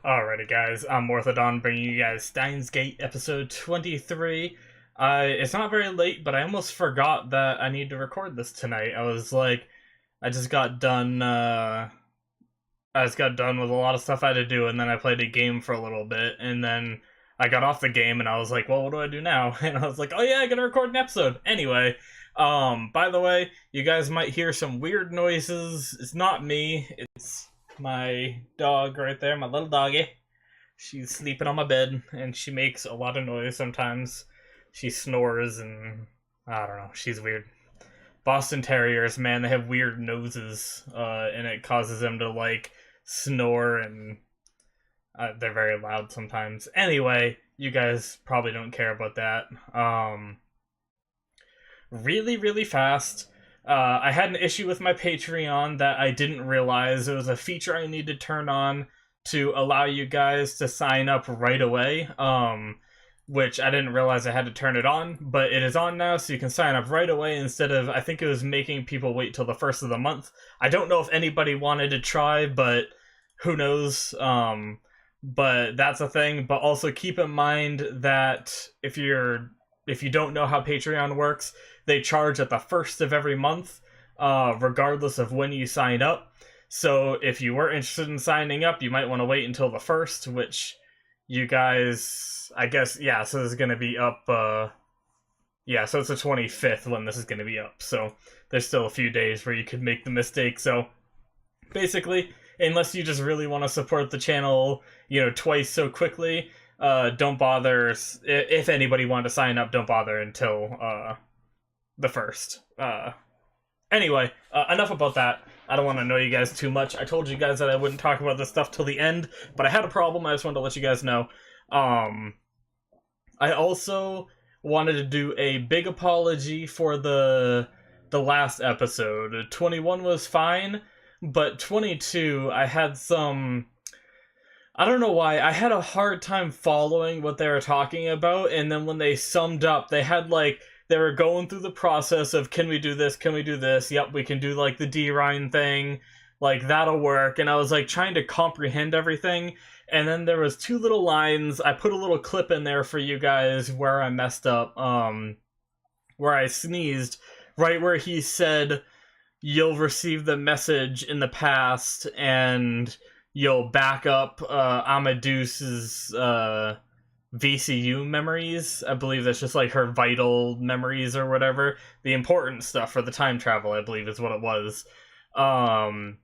Alrighty, guys, I'm Morthadon bringing you guys Steins Gate episode 23. It's not very late, but I almost forgot that I need to record this tonight. I just got done, I just got done with a lot of stuff I had to do, and then I played a game for a little bit, and then I got off the game, and I was like, well, what do I do now? And I was like, oh yeah, I gotta record an episode. Anyway, by the way, you guys might hear some weird noises. It's not me, it's my dog right there, my little doggy. She's sleeping on my bed, and she makes a lot of noise sometimes. She snores, and I don't know, she's weird. Boston Terriers, man, they have weird noses, and it causes them to, like, snore, and they're very loud sometimes. Anyway, you guys probably don't care about that. Really, really fast. I had an issue with my Patreon that I didn't realize. It was a feature I need to turn on to allow you guys to sign up right away. Which I didn't realize I had to turn it on, but it is on now, so you can sign up right away instead of, I think it was making people wait till the first of the month. I don't know if anybody wanted to try, but who knows. But that's a thing. But also keep in mind that if you don't know how Patreon works, they charge at the first of every month, regardless of when you sign up. So if you were interested in signing up, you might want to wait until the first, which you guys, I guess, yeah, so this is going to be up, yeah, so it's the 25th when this is going to be up. So there's still a few days where you could make the mistake. So basically, unless you just really want to support the channel, twice so quickly, don't bother. If anybody wanted to sign up, don't bother until the first. Anyway, enough about that. I don't want to annoy you guys too much. I told you guys that I wouldn't talk about this stuff till the end, but I had a problem. I just wanted to let you guys know. I also wanted to do a big apology for the last episode. 21 was fine, but 22, I had some... I don't know why, I had a hard time following what they were talking about, and then when they summed up, they had, like, they were going through the process of, can we do this, can we do this, yep, we can do, like, the D-Rhine thing, like, that'll work, and I was, like, trying to comprehend everything, and then there was two little lines, I put a little clip in there for you guys where I messed up, where I sneezed, right where he said, you'll receive the message in the past, and you'll back up Amadeus's VCU memories. I believe that's just like her vital memories or whatever. The important stuff for the time travel, I believe, is what it was. And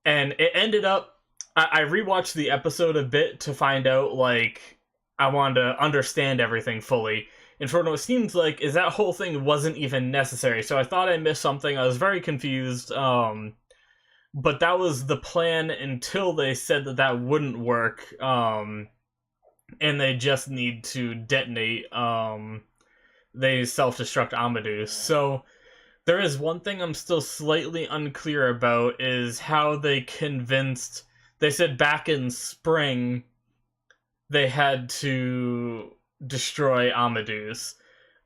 it ended up... I rewatched the episode a bit to find out, like, I wanted to understand everything fully. And for what it seems like is that whole thing wasn't even necessary. So I thought I missed something. I was very confused. But that was the plan until they said that that wouldn't work, and they just need to detonate, they self-destruct Amadeus. So, there is one thing I'm still slightly unclear about, is how they convinced... They said back in spring, they had to destroy Amadeus.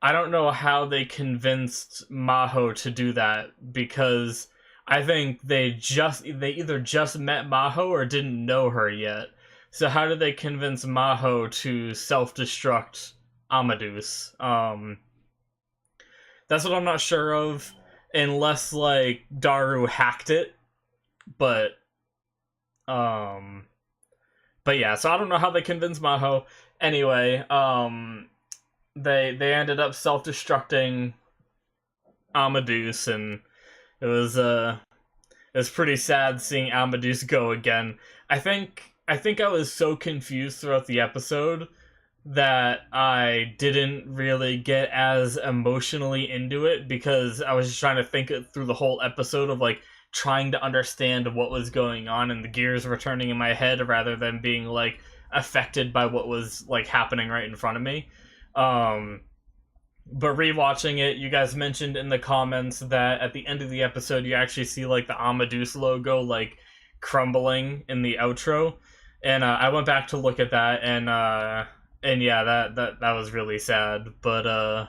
I don't know how they convinced Maho to do that, because... I think they either just met Maho or didn't know her yet. So how did they convince Maho to self-destruct Amadeus? That's what I'm not sure of, unless, like, Daru hacked it. But yeah, so I don't know how they convinced Maho. Anyway, they ended up self-destructing Amadeus, and it was pretty sad seeing Amadeus go again. I think I was so confused throughout the episode that I didn't really get as emotionally into it, because I was just trying to think it through the whole episode of, like, trying to understand what was going on, and the gears were turning in my head rather than being, like, affected by what was, like, happening right in front of me. But rewatching it, you guys mentioned in the comments that at the end of the episode you actually see, like, the Amadeus logo, like, crumbling in the outro. And I went back to look at that, and yeah, that was really sad. But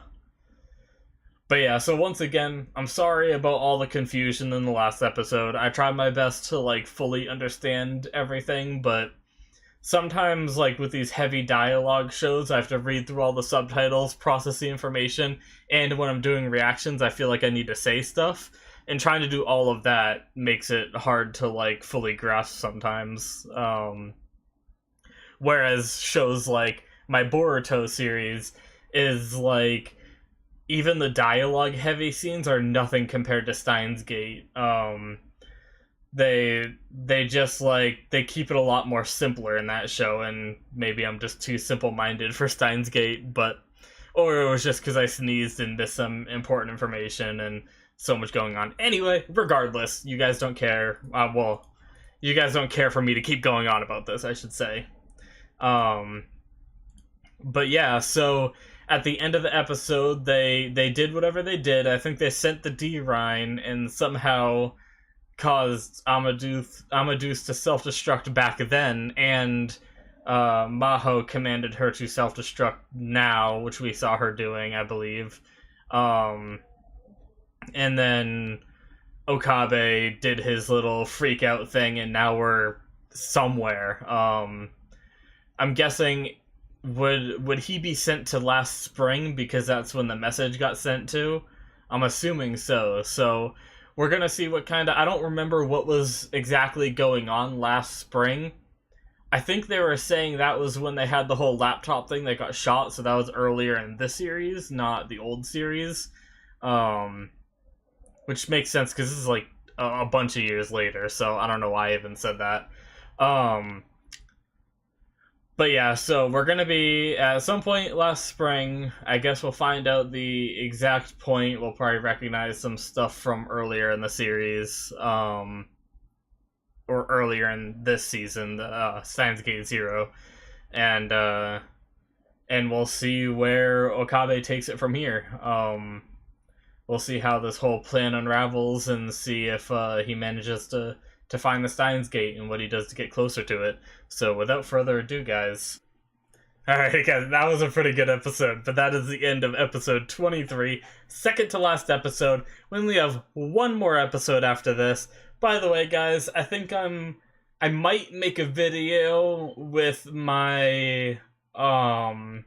yeah, so once again, I'm sorry about all the confusion in the last episode. I tried my best to, like, fully understand everything, but sometimes, like, with these heavy dialogue shows, I have to read through all the subtitles, process the information, and when I'm doing reactions, I feel like I need to say stuff. And trying to do all of that makes it hard to, like, fully grasp sometimes. Whereas shows like my Boruto series is, like, even the dialogue heavy scenes are nothing compared to Steins Gate. They just, like, they keep it a lot more simpler in that show, and maybe I'm just too simple-minded for Steins Gate, but or it was just because I sneezed and missed some important information and so much going on. Anyway, regardless, you guys don't care. Well, you guys don't care for me to keep going on about this, I should say. But yeah, so at the end of the episode, they did whatever they did. I think they sent the D-Rhine and somehow caused Amadeus to self-destruct back then, and Maho commanded her to self-destruct now, which we saw her doing, I believe. And then Okabe did his little freak out thing, and now we're somewhere. I'm guessing, would he be sent to last spring because that's when the message got sent to? I'm assuming so. So we're gonna see what kind of... I don't remember what was exactly going on last spring. I think they were saying that was when they had the whole laptop thing that got shot, so that was earlier in this series, not the old series. Which makes sense because this is like a bunch of years later, so I don't know why I even said that. But yeah, so we're gonna be at some point last spring. I guess we'll find out the exact point. We'll probably recognize some stuff from earlier in the series, or earlier in this season, Steins Gate Zero, and we'll see where Okabe takes it from here. We'll see how this whole plan unravels and see if he manages to find the Steins Gate and what he does to get closer to it. So without further ado, guys. Alright guys, that was a pretty good episode, but that is the end of episode 23, second to last episode. We only have one more episode after this. By the way, guys, I think I might make a video with my thoughts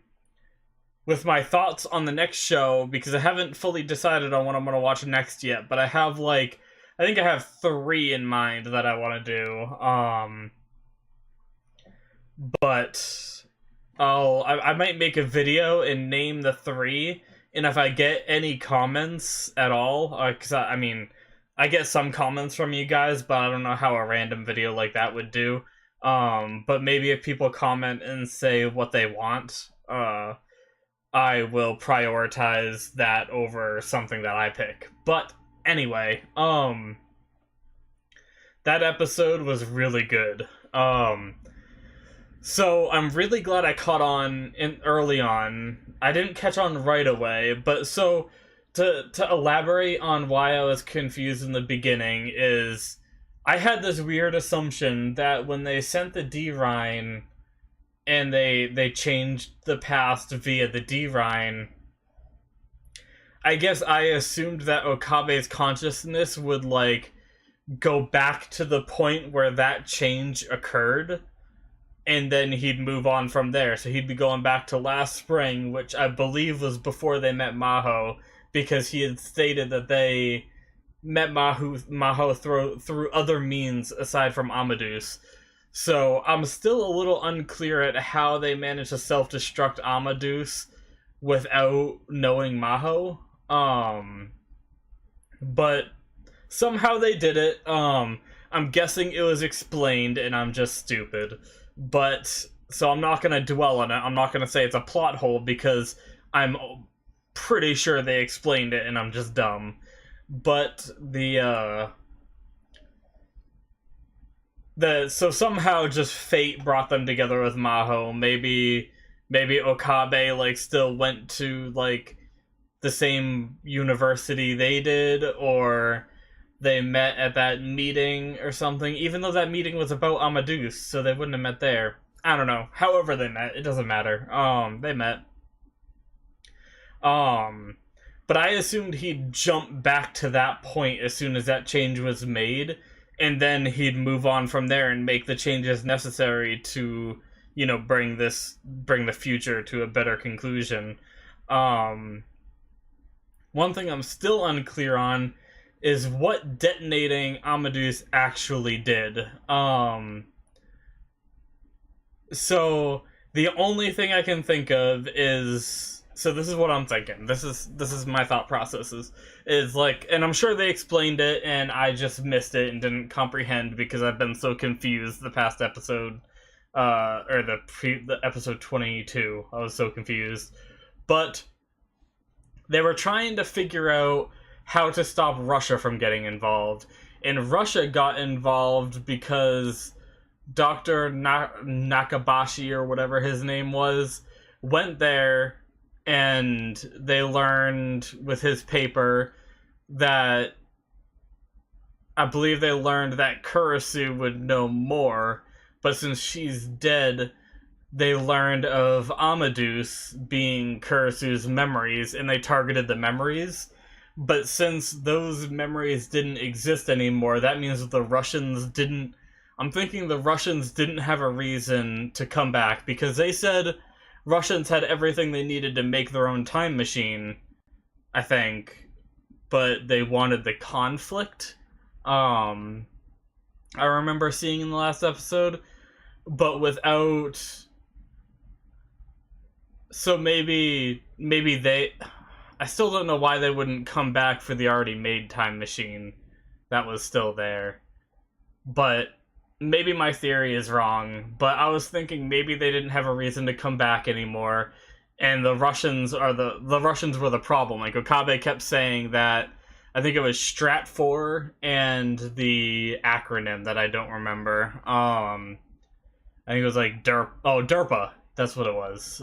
on the next show, because I haven't fully decided on what I'm going to watch next yet, but I have, like, I think I have 3 in mind that I want to do. But I might make a video and name the 3, and if I get any comments at all, because I mean, I get some comments from you guys, but I don't know how a random video like that would do. But maybe if people comment and say what they want, I will prioritize that over something that I pick. But anyway, that episode was really good. So I'm really glad I caught on early on. I didn't catch on right away, but so to elaborate on why I was confused in the beginning is I had this weird assumption that when they sent the D-Rhine and they changed the past via the D-Rhine, I guess I assumed that Okabe's consciousness would, like, go back to the point where that change occurred, and then he'd move on from there. So he'd be going back to last spring, which I believe was before they met Maho, because he had stated that they met Maho through other means aside from Amadeus. So I'm still a little unclear at how they managed to self-destruct Amadeus without knowing Maho. But somehow they did it. I'm guessing it was explained and I'm just stupid. But, so I'm not gonna dwell on it. I'm not gonna say it's a plot hole because I'm pretty sure they explained it and I'm just dumb. But so somehow just fate brought them together with Maho. Maybe Okabe, like, still went to, like, the same university they did, or they met at that meeting or something, even though that meeting was about Amadeus, so they wouldn't have met there. I don't know. However they met, it doesn't matter. They met. But I assumed he'd jump back to that point as soon as that change was made, and then he'd move on from there and make the changes necessary to, bring the future to a better conclusion. Um, One thing I'm still unclear on is what detonating Amadeus actually did. So the only thing I can think of is, so this is what I'm thinking. This is my thought processes. Is like, and I'm sure they explained it and I just missed it and didn't comprehend because I've been so confused the past episode, or the episode 22. I was so confused. But they were trying to figure out how to stop Russia from getting involved. And Russia got involved because Dr. Nakabashi, or whatever his name was, went there, and they learned with his paper that, I believe they learned that Kurisu would know more, but since she's dead, they learned of Amadeus being Kurisu's memories, and they targeted the memories. But since those memories didn't exist anymore, that means that the Russians didn't... I'm thinking the Russians didn't have a reason to come back, because they said Russians had everything they needed to make their own time machine, I think. But they wanted the conflict. I remember seeing in the last episode. But without... So maybe they... I still don't know why they wouldn't come back for the already made time machine that was still there. But maybe my theory is wrong. But I was thinking maybe they didn't have a reason to come back anymore, and the Russians are the Russians were the problem. Like, Okabe kept saying that, I think it was Strat 4 and the acronym that I don't remember. I think it was like DERPA. That's what it was.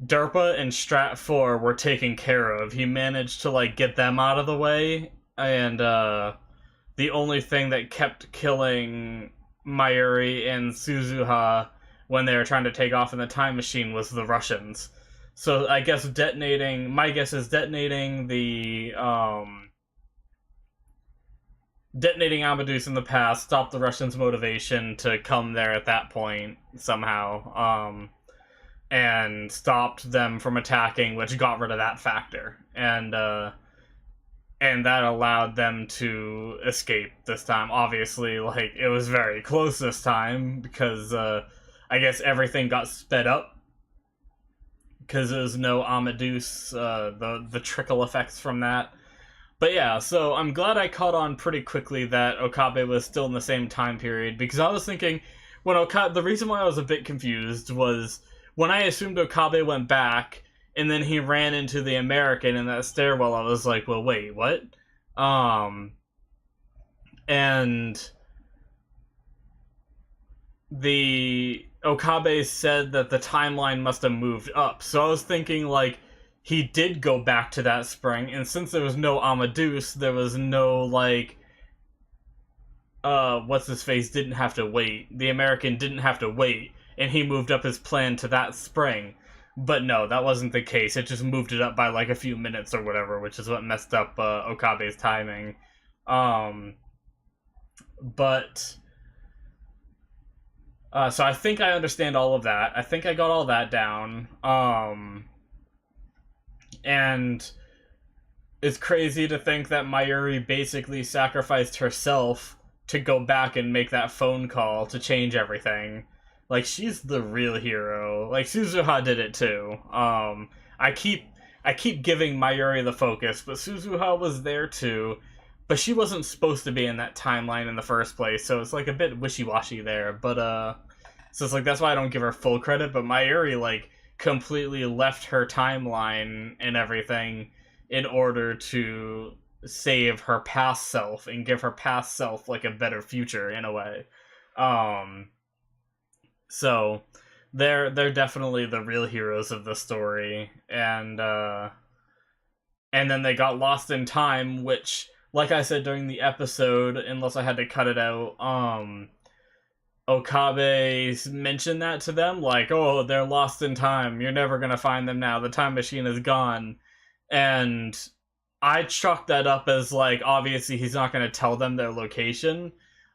DERPA and Strat 4 were taken care of. He managed to, like, get them out of the way, and the only thing that kept killing Mayuri and Suzuha when they were trying to take off in the time machine was the Russians. So I guess my guess is detonating detonating Amadeus in the past stopped the Russians' motivation to come there at that point somehow, and stopped them from attacking, which got rid of that factor, and that allowed them to escape this time. Obviously, like, it was very close this time because I guess everything got sped up because there was no Amadeus, the trickle effects from that. But yeah, so I'm glad I caught on pretty quickly that Okabe was still in the same time period, because I was thinking, the reason why I was a bit confused was when I assumed Okabe went back, and then he ran into the American in that stairwell, I was like, well, wait, what? And the Okabe said that the timeline must have moved up, so I was thinking, like, he did go back to that spring, and since there was no Amadeus, there was no, like, what's-his-face didn't have to wait. The American didn't have to wait, and he moved up his plan to that spring. But no, that wasn't the case. It just moved it up by, like, a few minutes or whatever, which is what messed up Okabe's timing. So I think I understand all of that. I think I got all that down. And it's crazy to think that Mayuri basically sacrificed herself to go back and make that phone call to change everything. Like, she's the real hero. Like, Suzuha did it too. I keep giving Mayuri the focus, but Suzuha was there too. But she wasn't supposed to be in that timeline in the first place, so it's like a bit wishy-washy there. But so it's like, that's why I don't give her full credit. But Mayuri, like, completely left her timeline and everything in order to save her past self and give her past self, like, a better future in a way. So they're definitely the real heroes of the story, and then they got lost in time, which, like I said during the episode, unless I had to cut it out, Okabe mentioned that to them, like, oh, they're lost in time, you're never gonna find them now, the time machine is gone. And I chalked that up as like, obviously he's not going to tell them their location,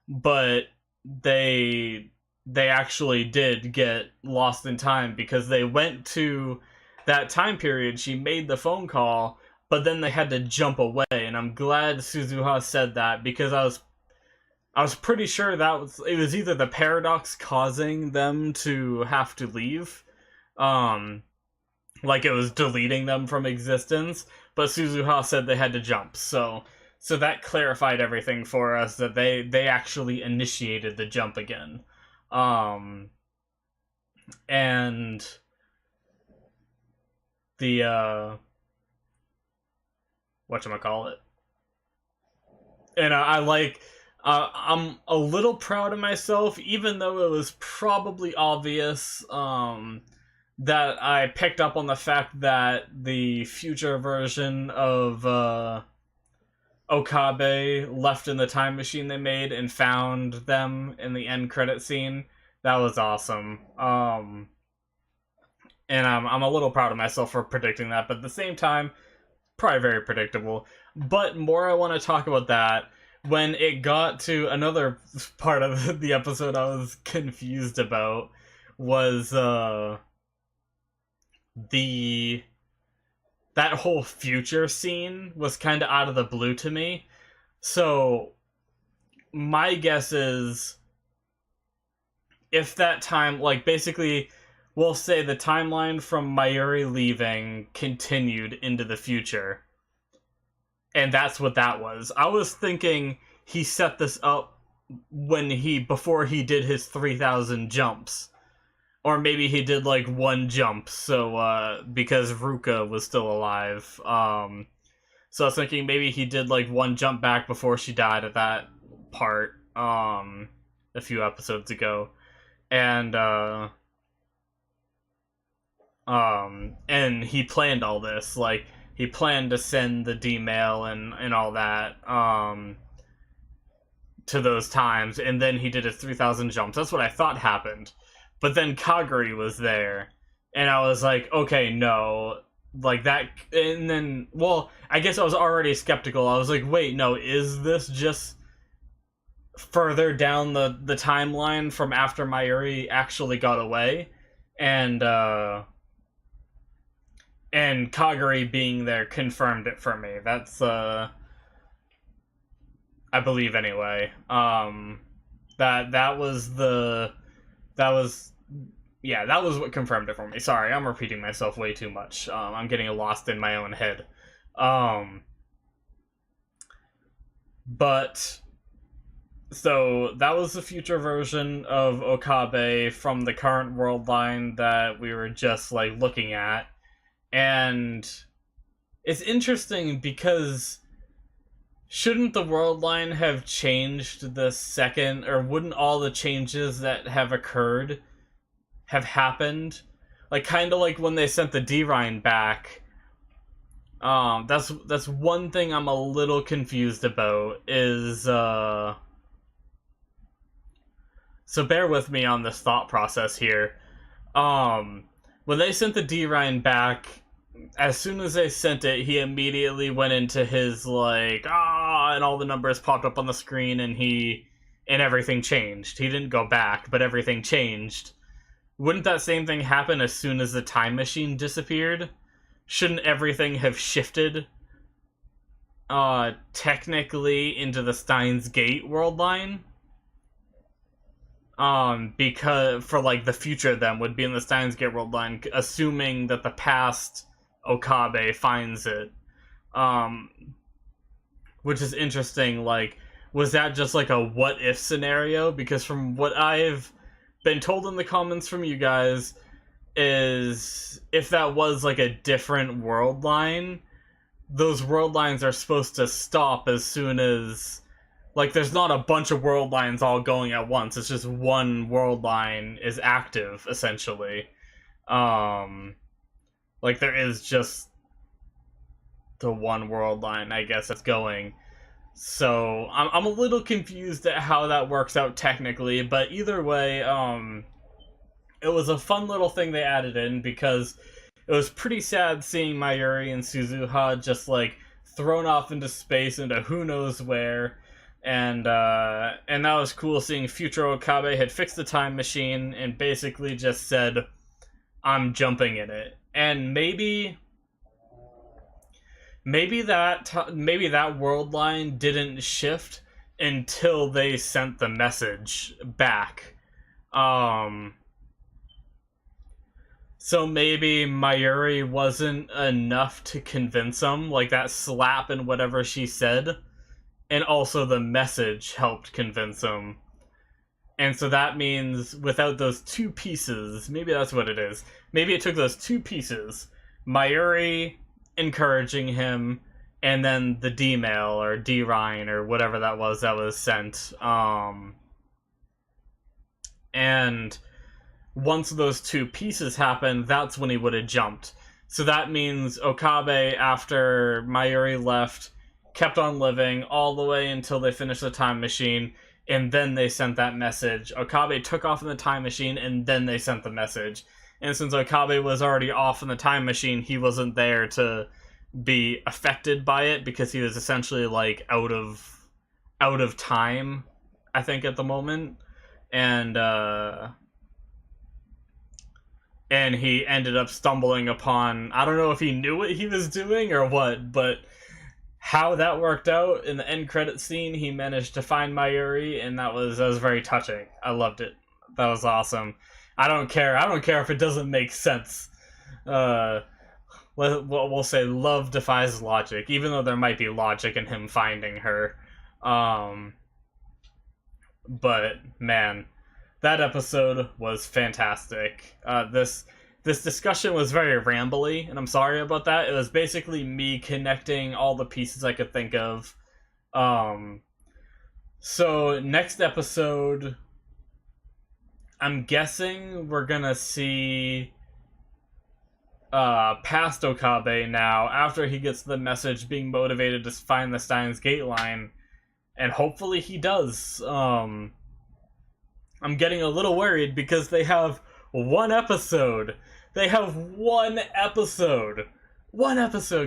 but they they actually did get lost in time because they went to that time period. She made the phone call, but then they had to jump away, and I'm glad Suzuha said that because I was pretty sure it was either the paradox causing them to have to leave, um, like it was deleting them from existence, but Suzuha said they had to jump, so that clarified everything for us that they actually initiated the jump again. Um, and the whatchamacallit. And I like I'm a little proud of myself, even though it was probably obvious that I picked up on the fact that the future version of Okabe left in the time machine they made and found them in the end credit scene. That was awesome. And I'm a little proud of myself for predicting that, but at the same time, probably very predictable. But more I want to talk about that when it got to another part of the episode I was confused about was the that whole future scene was kind of out of the blue to me. So my guess is if that time, like basically, we'll say the timeline from Mayuri leaving continued into the future. And that's what that was. I was thinking he set this up before he did his 3,000 jumps. Or maybe he did like one jump, so because Ruka was still alive. So I was thinking maybe he did like one jump back before she died at that part, a few episodes ago. And he planned all this, like he planned to send the D-mail and all that, to those times, and then he did his 3,000 jumps. That's what I thought happened. But then Kaguri was there, and I was like, okay, no, like that, and then, well, I guess I was already skeptical. I was like, wait, no, is this just further down the timeline from after Mayuri actually got away? And Kaguri being there confirmed it for me. That's, I believe anyway. That was what confirmed it for me. Sorry, I'm repeating myself way too much. I'm getting lost in my own head. But so that was the future version of Okabe from the current world line that we were just like looking at. And it's interesting because shouldn't the world line have changed the second, or wouldn't all the changes that have occurred have happened? Like, kind of like when they sent the D-Rhine back. That's one thing I'm a little confused about, is, so bear with me on this thought process here. When they sent the D-Rhine back, as soon as they sent it, he immediately went into his, like, and all the numbers popped up on the screen, and everything changed. He didn't go back, but everything changed. Wouldn't that same thing happen as soon as the time machine disappeared? Shouldn't everything have shifted, technically into the Steins Gate world line? Because, for, like, the future then would be in the Steins Gate world line, assuming that the past Okabe finds it. Which is interesting, like, was that just like a what-if scenario? Because from what I've been told in the comments from you guys, is if that was like a different world line, those world lines are supposed to stop as soon as, like, there's not a bunch of world lines all going at once, it's just one world line is active, essentially. Like, there is just the one world line, I guess, that's going. So, I'm a little confused at how that works out technically, but either way, it was a fun little thing they added in, because it was pretty sad seeing Mayuri and Suzuha just, like, thrown off into space into who knows where. And that was cool seeing future Okabe had fixed the time machine and basically just said, I'm jumping in it. And maybe that world line didn't shift until they sent the message back. So maybe Mayuri wasn't enough to convince him, like that slap and whatever she said, and also the message helped convince him. And so that means without those two pieces, maybe that's what it is. Maybe it took those two pieces, Mayuri encouraging him, and then the D-mail or D-Rhine or whatever that was sent. And once those two pieces happened, that's when he would have jumped. So that means Okabe, after Mayuri left, kept on living all the way until they finished the time machine, and then they sent that message. Okabe took off in the time machine, and then they sent the message. And since Okabe was already off in the time machine, he wasn't there to be affected by it, because he was essentially, like, out of time, I think, at the moment. And he ended up stumbling upon, I don't know if he knew what he was doing or what, but how that worked out in the end credit scene, he managed to find Mayuri, and that was very touching. I loved it. That was awesome. I don't care if it doesn't make sense. We'll say love defies logic, even though there might be logic in him finding her. But man, that episode was fantastic. This discussion was very rambly, and I'm sorry about that. It was basically me connecting all the pieces I could think of. So next episode, I'm guessing we're gonna see past Okabe now, after he gets the message, being motivated to find the Steins Gate line, and hopefully he does. I'm getting a little worried because they have one episode. They have one episode,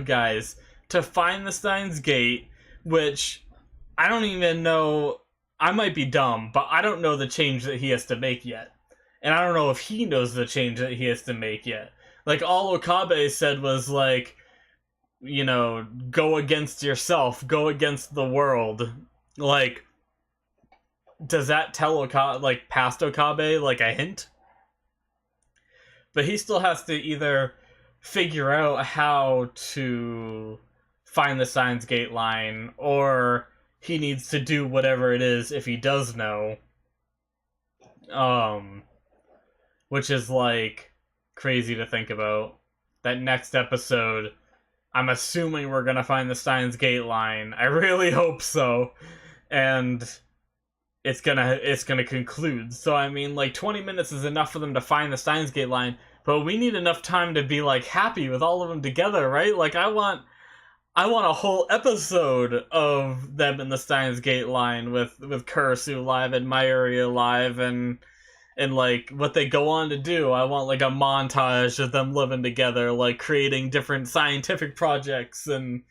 guys, to find the Steins Gate, which I don't even know. I might be dumb, but I don't know the change that he has to make yet. And I don't know if he knows the change that he has to make yet. Like, all Okabe said was, like, you know, go against yourself, go against the world. Like, does that tell Okabe, like, past Okabe, like, a hint? But he still has to either figure out how to find the Steins Gate line, or he needs to do whatever it is if he does know. Which is, like, crazy to think about. That next episode, I'm assuming we're gonna find the Steins Gate line. I really hope so. And it's gonna conclude. So, I mean, like, 20 minutes is enough for them to find the Steins Gate line, but we need enough time to be, like, happy with all of them together, right? Like, I want a whole episode of them in the Steins Gate line with Kurisu alive and Mayuri alive and like what they go on to do. I want, like, a montage of them living together, like creating different scientific projects and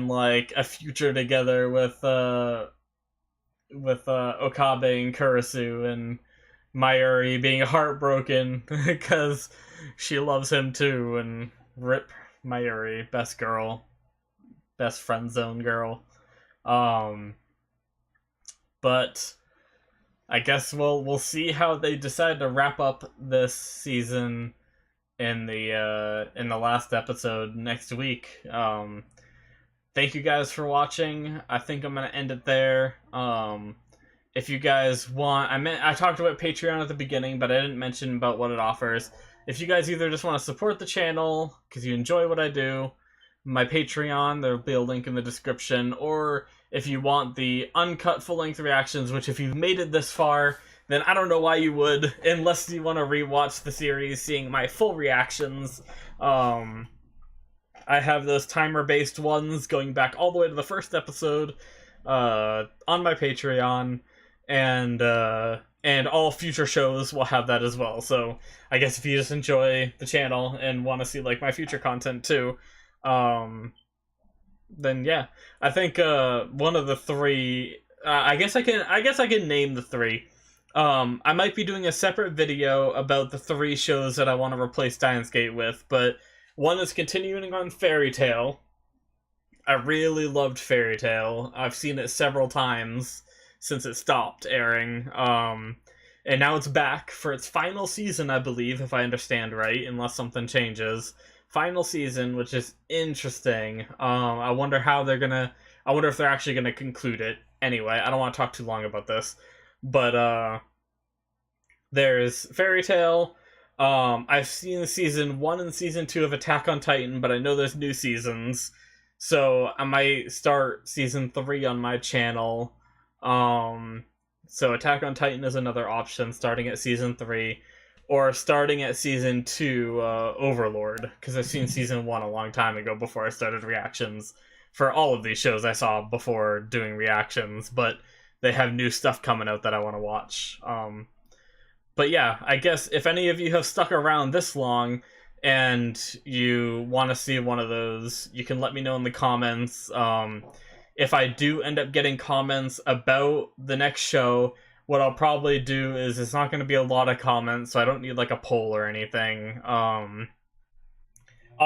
like a future together with Okabe and Kurisu, and Mayuri being heartbroken because she loves him too, and rip Mayuri, best girl. Best friend zone girl. But I guess we'll see how they decide to wrap up this season in the last episode next week. Thank you guys for watching. I think I'm gonna end it there. If you guys want, I talked about Patreon at the beginning, but I didn't mention about what it offers. If you guys either just want to support the channel because you enjoy what I do, my Patreon, there'll be a link in the description, or if you want the uncut full-length reactions, which if you've made it this far, then I don't know why you would, unless you want to rewatch the series, seeing my full reactions. I have those timer-based ones going back all the way to the first episode on my Patreon, and all future shows will have that as well. So I guess if you just enjoy the channel and want to see, like, my future content too, then yeah, I think one of the three. I guess I can name the three. I might be doing a separate video about the three shows that I want to replace Steins with, but one is continuing on Fairy Tail. I really loved Fairy Tail. I've seen it several times since it stopped airing. And now it's back for its final season, I believe, if I understand right, unless something changes. Final season, which is interesting. I wonder how they're gonna. I wonder if they're actually gonna conclude it. Anyway, I don't want to talk too long about this, but there's Fairy Tail. I've seen season 1 and season 2 of Attack on Titan, but I know there's new seasons. So I might start season 3 on my channel. So Attack on Titan is another option, starting at season 3. Or starting at season 2, Overlord. Because I've seen season 1 a long time ago before I started reactions. For all of these shows I saw before doing reactions. But they have new stuff coming out that I want to watch. But yeah, I guess if any of you have stuck around this long and you want to see one of those, you can let me know in the comments. If I do end up getting comments about the next show, what I'll probably do is it's not going to be a lot of comments, so I don't need like a poll or anything. I'll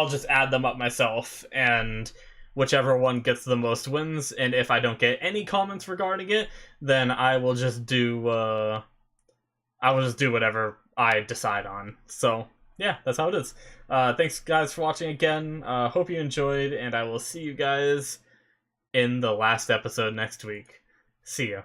just add them up myself, and whichever one gets the most wins. And if I don't get any comments regarding it, then I will just do whatever I decide on. So yeah, that's how it is. Thanks guys for watching again. Hope you enjoyed, and I will see you guys in the last episode next week. See ya.